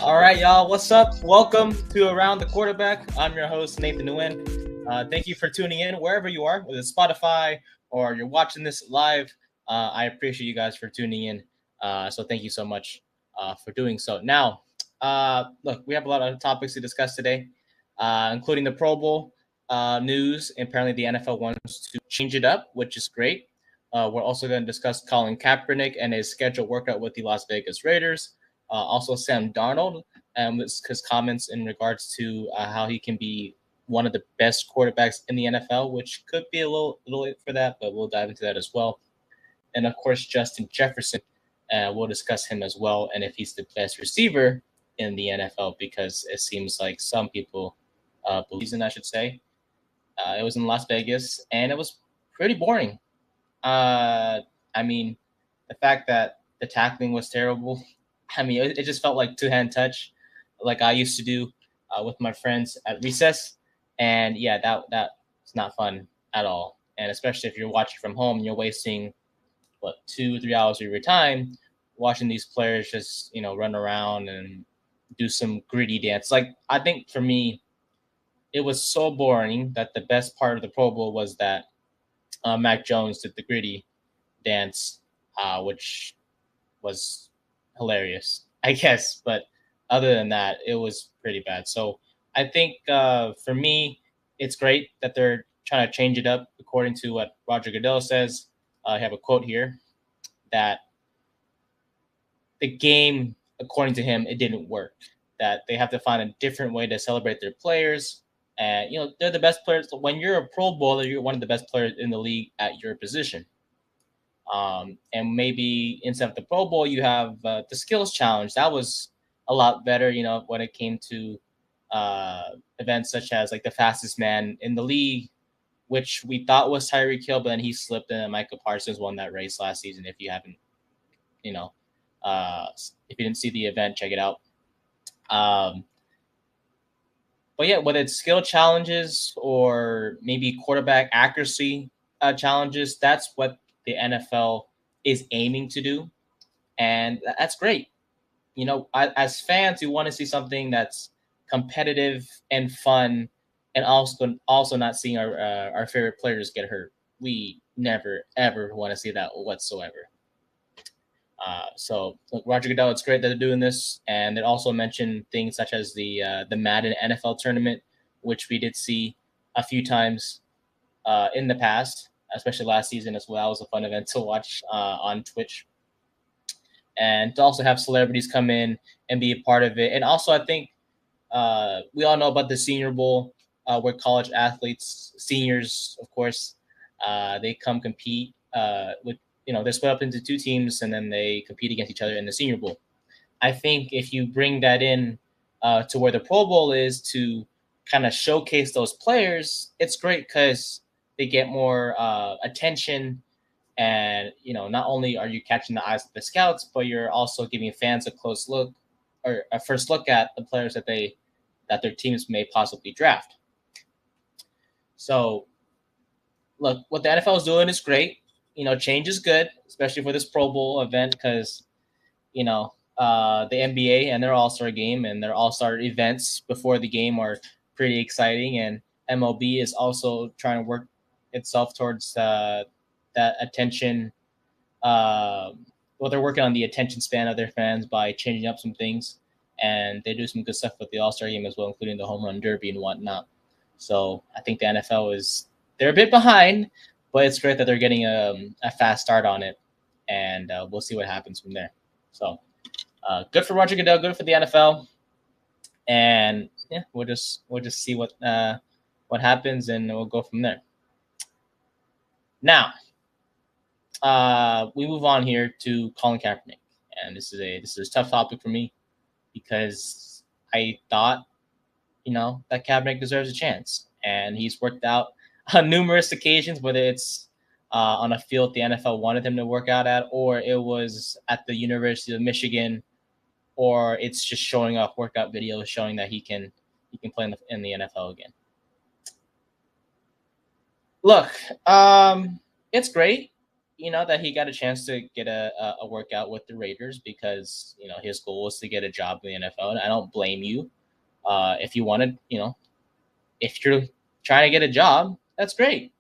All right, y'all. What's up? Welcome to Around the Quarterback. I'm your host, Nathan Nguyen. Thank you for tuning in wherever you are, whether it's Spotify or you're watching this live. I appreciate you guys for tuning in. So thank you so much for doing so. Now, look, we have a lot of topics to discuss today, including the Pro Bowl news. Apparently, the NFL wants to change it up, which is great. We're also going to discuss Colin Kaepernick and his scheduled workout with the Las Vegas Raiders. Also, Sam Darnold and his comments in regards to how he can be one of the best quarterbacks in the NFL, which could be a little late for that, but we'll dive into that as well. And of course, Justin Jefferson, we'll discuss him as well, and if he's the best receiver in the NFL, because it seems like some people believe in, I should say. It was in Las Vegas, and it was pretty boring. I mean, the fact that the tackling was terrible. I mean, it just felt like two-hand touch, like I used to do with my friends at recess. And yeah, that's not fun at all. And especially if you're watching from home, you're wasting 2-3 hours of your time watching these players just run around and do some gritty dance. Like, I think for me, it was so boring that the best part of the Pro Bowl was that Mac Jones did the gritty dance, which was hilarious, I guess. But other than that, it was pretty bad. So I think for me, it's great that they're trying to change it up according to what Roger Goodell says. I have a quote here that the game, according to him, it didn't work, that they have to find a different way to celebrate their players. And, they're the best players. When you're a Pro Bowler, you're one of the best players in the league at your position. And maybe instead of the Pro Bowl, you have the skills challenge. That was a lot better, when it came to events such as like the fastest man in the league, which we thought was Tyreek Hill, but then he slipped and Michael Parsons won that race last season. If you haven't, if you didn't see the event, check it out. But yeah, whether it's skill challenges or maybe quarterback accuracy challenges, that's what the NFL is aiming to do. And that's great. As fans, we want to see something that's competitive and fun, and also not seeing our favorite players get hurt. We never, ever want to see that whatsoever. So look, Roger Goodell, it's great that they're doing this. And it also mentioned things such as the Madden NFL tournament, which we did see a few times in the past, especially last season as well. It was a fun event to watch on Twitch. And to also have celebrities come in and be a part of it. And also, I think we all know about the Senior Bowl, where college athletes, seniors, of course, they come compete with, they're split up into two teams, and then they compete against each other in the Senior Bowl. I think if you bring that in to where the Pro Bowl is, to kind of showcase those players, it's great because they get more attention. And, not only are you catching the eyes of the scouts, but you're also giving fans a close look, or a first look at the players that their teams may possibly draft. So, look, what the NFL is doing is great. Change is good, especially for this Pro Bowl event, because, the NBA and their All-Star game and their All-Star events before the game are pretty exciting. And MLB is also trying to work itself towards that attention. They're working on the attention span of their fans by changing up some things. And they do some good stuff with the All-Star game as well, including the home run derby and whatnot. So I think the NFL they're a bit behind, but it's great that they're getting a fast start on it, and we'll see what happens from there. So good for Roger Goodell, good for the NFL, and yeah, we'll just see what happens, and we'll go from there. Now, we move on here to Colin Kaepernick, and this is a tough topic for me because I thought that Kaepernick deserves a chance, and he's worked out on numerous occasions, whether it's on a field the NFL wanted him to work out at, or it was at the University of Michigan, or it's just showing off workout videos showing that he can play in the NFL again. Look, it's great. that he got a chance to get a workout with the Raiders because his goal was to get a job in the NFL. And I don't blame you. If you wanted, if you're trying to get a job, that's great.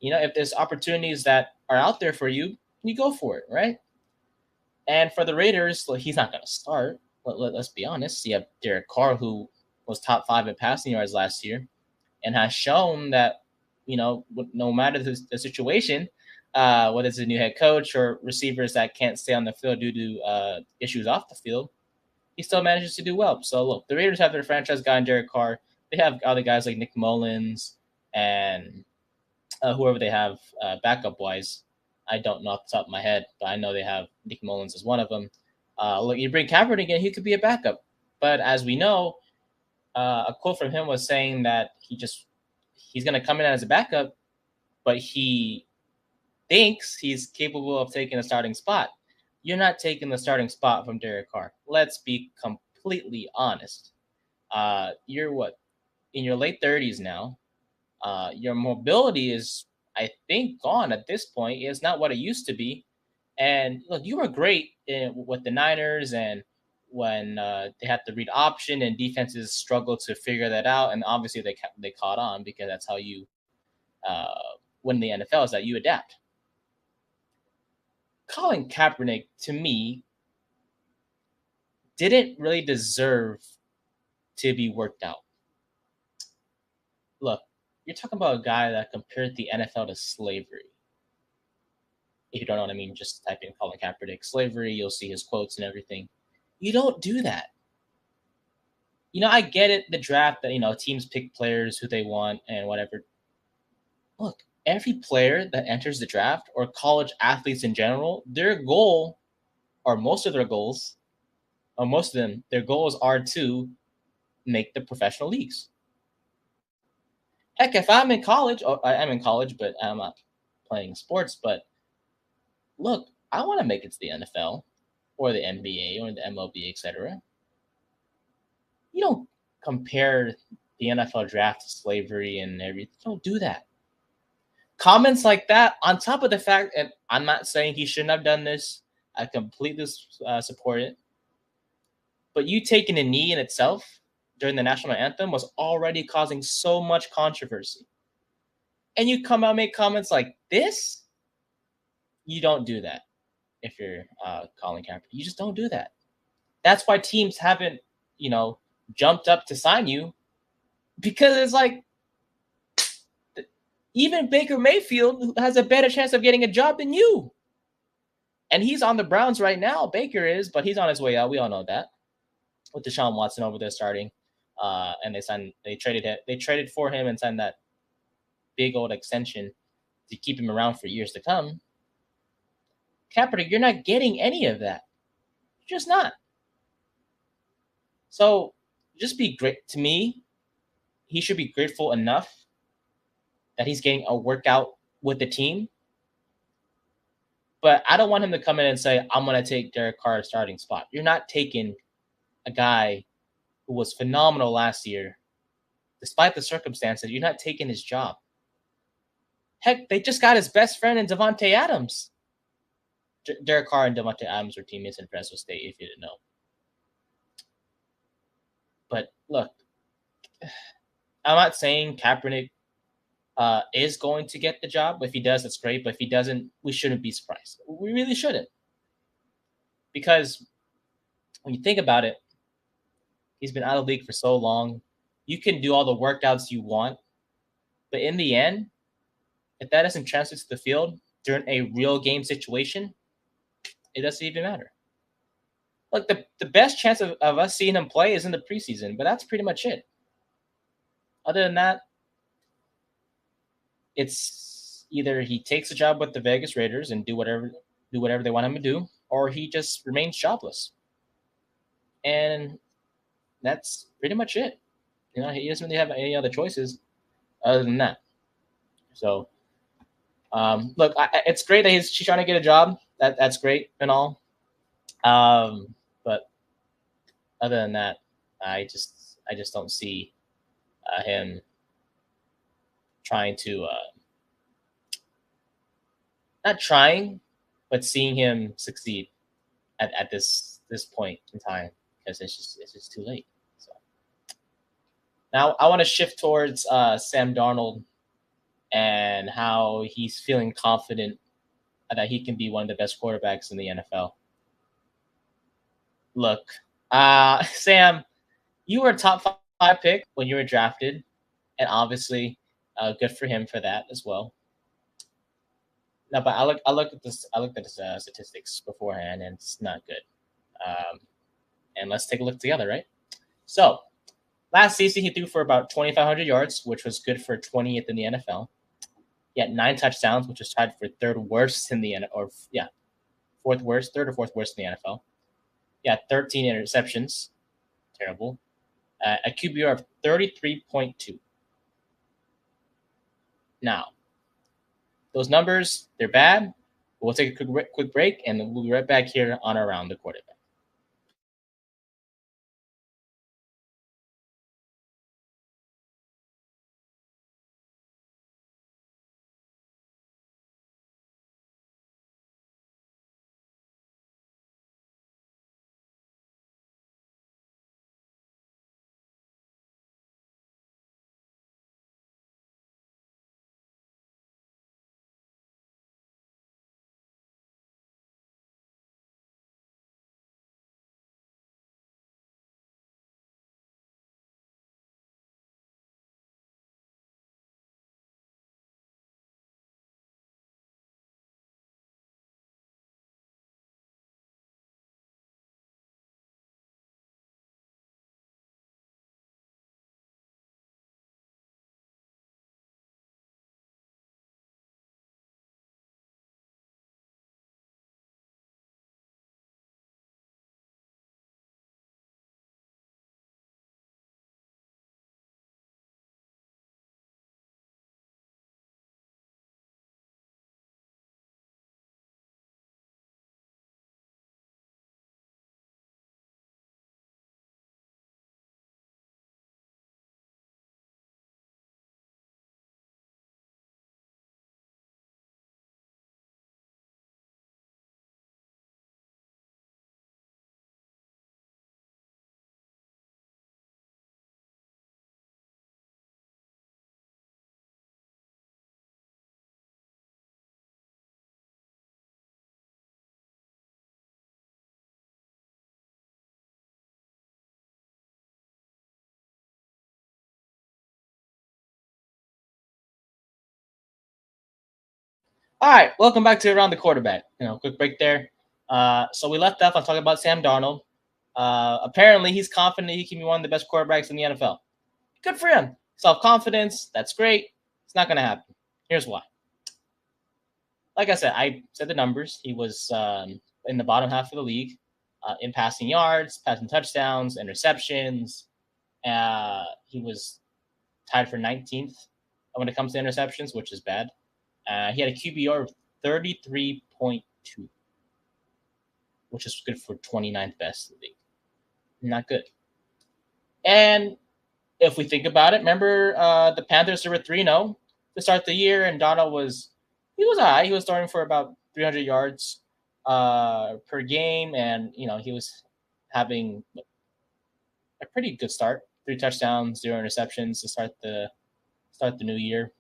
If there's opportunities that are out there for you, you go for it, right? And for the Raiders, he's not going to start. Let's be honest. You have Derek Carr, who was top 5 in passing yards last year, and has shown that no matter the situation, whether it's a new head coach or receivers that can't stay on the field due to issues off the field, he still manages to do well. So look, the Raiders have their franchise guy in Derek Carr. They have other guys like Nick Mullins and whoever they have backup wise. I don't know off the top of my head, but I know they have Nick Mullins as one of them. Look, you bring Kaepernick in, he could be a backup. But as we know, a quote from him was saying that he's going to come in as a backup, but he thinks he's capable of taking a starting spot. You're not taking the starting spot from Derek Carr. Let's be completely honest. You're what? In your late 30s now. Your mobility is, I think, gone at this point. It's not what it used to be. And look, you were great with the Niners, and when they had to read option and defenses struggled to figure that out, and obviously they caught on because that's how you win the NFL, is that you adapt. Colin Kaepernick, to me, didn't really deserve to be worked out. Look, you're talking about a guy that compared the NFL to slavery. If you don't know what I mean, just type in Colin Kaepernick slavery. You'll see his quotes and everything. You don't do that. I get it, the draft, that, teams pick players who they want and whatever. Look, every player that enters the draft, or college athletes in general, their goal, or most of their goals, or most of them, their goals are to make the professional leagues. Heck, if I'm in college, I'm in college, but I'm not playing sports, but look, I want to make it to the NFL or the NBA or the MLB, etc. You don't compare the NFL draft to slavery and everything. Don't do that. Comments like that, on top of the fact, and I'm not saying he shouldn't have done this, I completely support it. But you taking a knee in itself during the national anthem was already causing so much controversy. And you come out and make comments like this? You don't do that if you're Colin Kaepernick. You just don't do that. That's why teams haven't, jumped up to sign you, because it's like even Baker Mayfield has a better chance of getting a job than you. And he's on the Browns right now. Baker is, but he's on his way out. We all know that. With Deshaun Watson over there starting, and they traded for him and signed that big old extension to keep him around for years to come. Kaepernick, you're not getting any of that. You're just not. So just be great. To me, he should be grateful enough that he's getting a workout with the team. But I don't want him to come in and say, I'm going to take Derek Carr's starting spot. You're not taking a guy who was phenomenal last year. Despite the circumstances, you're not taking his job. Heck, they just got his best friend in Devontae Adams. Derek Carr and Devontae Adams were teammates in Fresno State, if you didn't know. But look, I'm not saying Kaepernick is going to get the job. If he does, that's great. But if he doesn't, we shouldn't be surprised. We really shouldn't. Because when you think about it, he's been out of the league for so long. You can do all the workouts you want. But in the end, if that doesn't translate to the field during a real game situation, it doesn't even matter. Like the best chance of us seeing him play is in the preseason, but that's pretty much it. Other than that, it's either he takes a job with the Vegas Raiders and do whatever they want him to do, or he just remains jobless. And that's pretty much it. He doesn't really have any other choices other than that. So, look, it's great that she's trying to get a job. That's great and all. But other than that, I just don't see him trying to not trying, but seeing him succeed at this point in time, because it's just too late. So now I want to shift towards Sam Darnold and how he's feeling confident that he can be one of the best quarterbacks in the NFL. Look, Sam, you were a top 5 pick when you were drafted, and obviously, good for him for that as well. No, but I looked at this. I looked at the statistics beforehand, and it's not good. And let's take a look together, right? So last season, he threw for about 2,500 yards, which was good for 20th in the NFL. He had 9 touchdowns, which was tied for third worst in the NFL, or fourth worst, third or fourth worst in the NFL. He had 13 interceptions, terrible. A QBR of 33.2. Now, those numbers, they're bad. We'll take a quick break, and we'll be right back here on Around the Quarterback. All right, welcome back to Around the Quarterback. Quick break there. So we left off on talking about Sam Darnold. Apparently, he's confident he can be one of the best quarterbacks in the NFL. Good for him. Self-confidence, that's great. It's not going to happen. Here's why. Like I said the numbers. He was in the bottom half of the league in passing yards, passing touchdowns, interceptions. He was tied for 19th when it comes to interceptions, which is bad. He had a QBR of 33.2, which is good for 29th best in the league. Not good. And if we think about it, remember the Panthers were 3-0 to start the year, and Donald was all right. He was starting for about 300 yards per game, and he was having a pretty good start. 3 touchdowns, 0 interceptions to start the new year.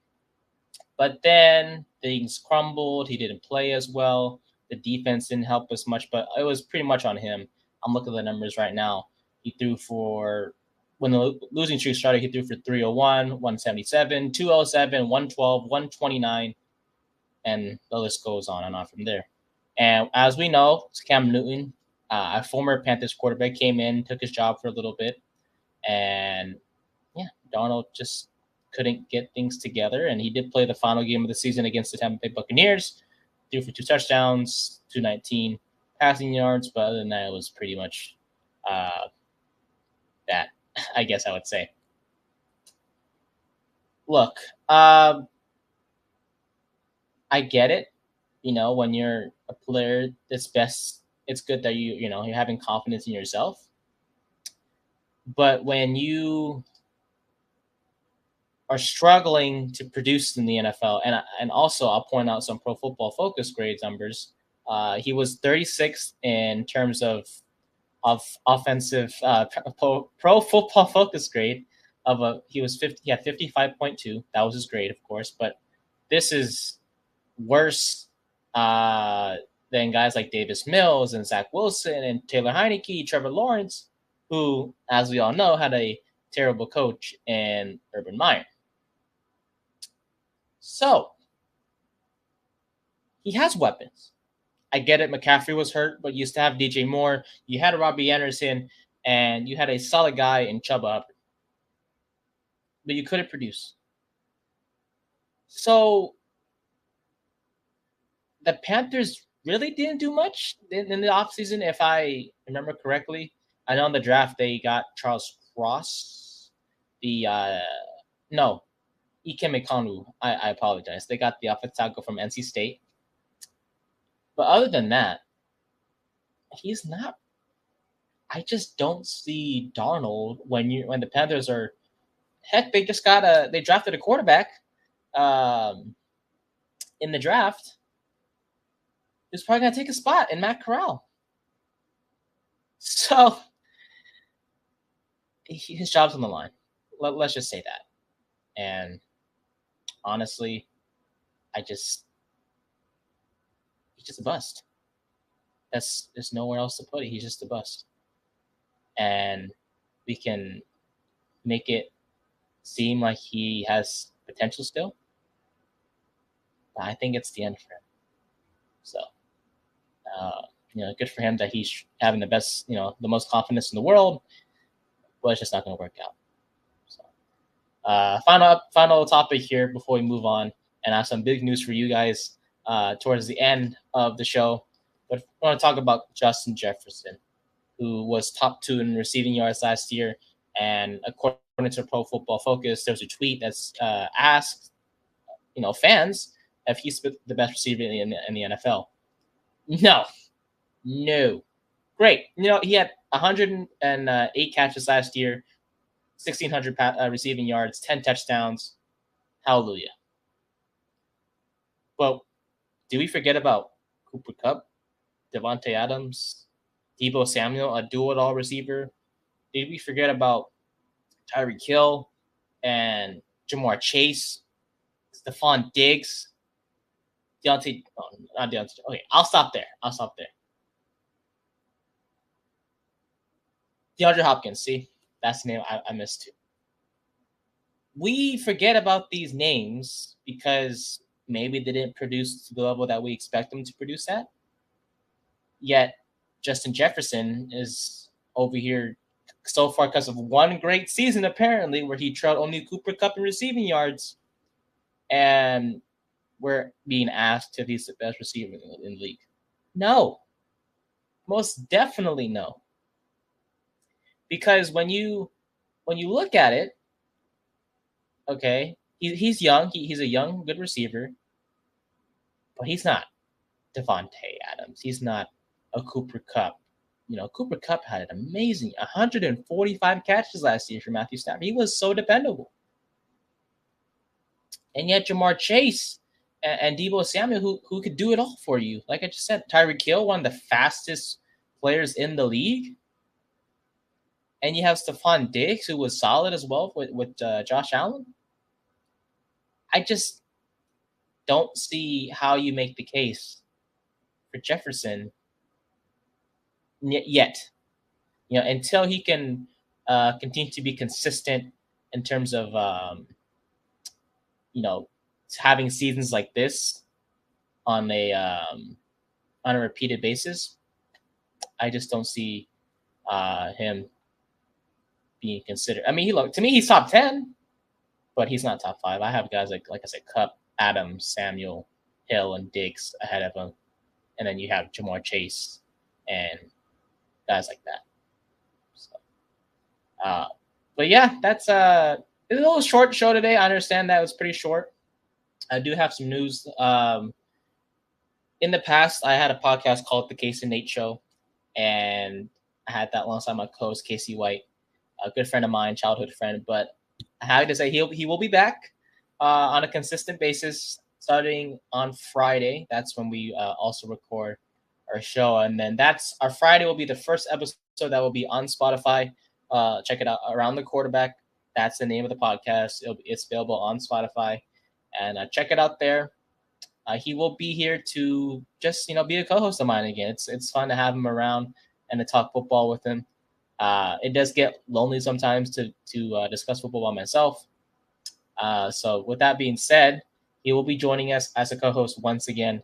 But then things crumbled. He didn't play as well. The defense didn't help us much, but it was pretty much on him. I'm looking at the numbers right now. He threw for, when the losing streak started, he threw for 301, 177, 207, 112, 129, and the list goes on and on from there. And as we know, Cam Newton, a former Panthers quarterback, came in, took his job for a little bit, and Donald just couldn't get things together, and he did play the final game of the season against the Tampa Bay Buccaneers, threw for 2 touchdowns, 219 passing yards, but other than that, it was pretty much that, I guess I would say. Look, I get it. When you're a player that's best, it's good that you're having confidence in yourself. But when you are struggling to produce in the NFL, and also I'll point out some Pro Football Focus grades numbers. He was 36th in terms of offensive pro football focus grade. He was 50. He had 55.2. That was his grade, of course. But this is worse than guys like Davis Mills and Zach Wilson and Taylor Heineke, Trevor Lawrence, who, as we all know, had a terrible coach in Urban Meyer. So he has weapons. I get it. McCaffrey was hurt, but you used to have DJ Moore. You had Robbie Anderson, and you had a solid guy in Chuba Hubbard. But you couldn't produce. So the Panthers really didn't do much in the offseason, if I remember correctly. I know in the draft they got Charles Cross. No, Ike Mekonu. I apologize. They got the offensive tackle from NC State. But other than that, he's not. I just don't see Darnold when the Panthers are. Heck, they just they drafted a quarterback in the draft. Who's probably gonna take a spot in Matt Corral. So his job's on the line. Let's just say that. And honestly, he's just a bust. There's nowhere else to put it. He's just a bust. And we can make it seem like he has potential still. But I think it's the end for him. So, good for him that he's having the best, the most confidence in the world. But it's just not going to work out. So, final topic here before we move on, and I have some big news for you guys towards the end of the show. But I want to talk about Justin Jefferson, who was top 2 in receiving yards last year. And according to Pro Football Focus, there was a tweet that's asked, fans if he's the best receiver in the NFL. No. Great. He had 108 catches last year, 1,600 receiving yards, 10 touchdowns. Hallelujah. Well, do we forget about Cooper Kupp, Devontae Adams, Deebo Samuel, a do-it-all receiver? Did we forget about Tyreek Hill and Jamar Chase, Stephon Diggs, not Deontay. Okay, I'll stop there. DeAndre Hopkins, see? That's the name I missed too. We forget about these names because maybe they didn't produce to the level that we expect them to produce at. Yet Justin Jefferson is over here so far because of one great season, apparently, where he trailed only Cooper Kupp in receiving yards. And we're being asked if he's the best receiver in the league. No. Most definitely no. Because when you look at it, okay, he's young. He's a young, good receiver. But he's not Devontae Adams. He's not a Cooper Kupp. Cooper Kupp had an amazing 145 catches last year for Matthew Stafford. He was so dependable. And yet Jamar Chase and Deebo Samuel, who could do it all for you. Like I just said, Tyreek Hill, one of the fastest players in the league. And you have Stephon Diggs, who was solid as well with Josh Allen. I just don't see how you make the case for Jefferson yet. Until he can continue to be consistent in terms of, having seasons like this on a repeated basis. I just don't see him being considered. I mean, to me, he's top 10, but he's not top 5. I have guys like I said, Kupp, Adams, Samuel, Hill, and Diggs ahead of him. And then you have Jamar Chase and guys like that. So, but yeah, that's it's a little short show today. I understand that it was pretty short. I do have some news. In the past, I had a podcast called The Casey Nate Show, and I had that alongside my co-host Casey White, a good friend of mine, childhood friend. But I have to say he will be back on a consistent basis starting on Friday. That's when we also record our show. And then that's our Friday will be the first episode that will be on Spotify. Check it out, Around the Quarterback. That's the name of the podcast. It's available on Spotify, and check it out there. He will be here to just be a co-host of mine again. It's fun to have him around and to talk football with him. It does get lonely sometimes to discuss football by myself. So with that being said, he will be joining us as a co-host once again,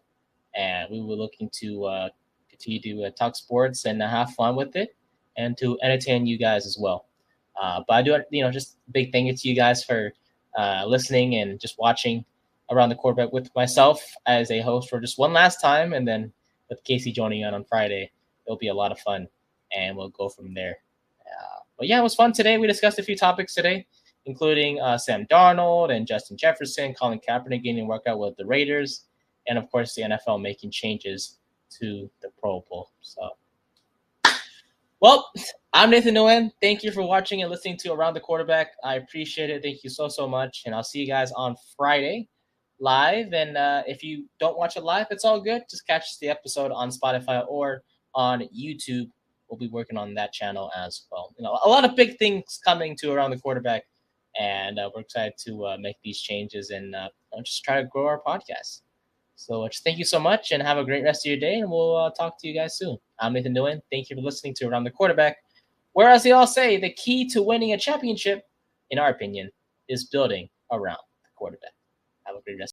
and we were looking to continue to talk sports and have fun with it, and to entertain you guys as well. But I do, just big thank you to you guys for listening and just watching Around the Quarterback with myself as a host for just one last time, and then with Casey joining on Friday. It'll be a lot of fun, and we'll go from there. But yeah, it was fun today. We discussed a few topics today, including Sam Darnold and Justin Jefferson, Colin Kaepernick getting a workout with the Raiders, and of course the NFL making changes to the Pro Bowl. So, well, I'm Nathan Nguyen. Thank you for watching and listening to Around the Quarterback. I appreciate it. Thank you so much, and I'll see you guys on Friday live. And if you don't watch it live, it's all good. Just catch the episode on Spotify or on YouTube. We'll be working on that channel as well. A lot of big things coming to Around the Quarterback, and we're excited to make these changes and just try to grow our podcast. So just thank you so much, and have a great rest of your day, and we'll talk to you guys soon. I'm Nathan Nguyen. Thank you for listening to Around the Quarterback, where, as they all say, the key to winning a championship, in our opinion, is building around the quarterback. Have a great rest.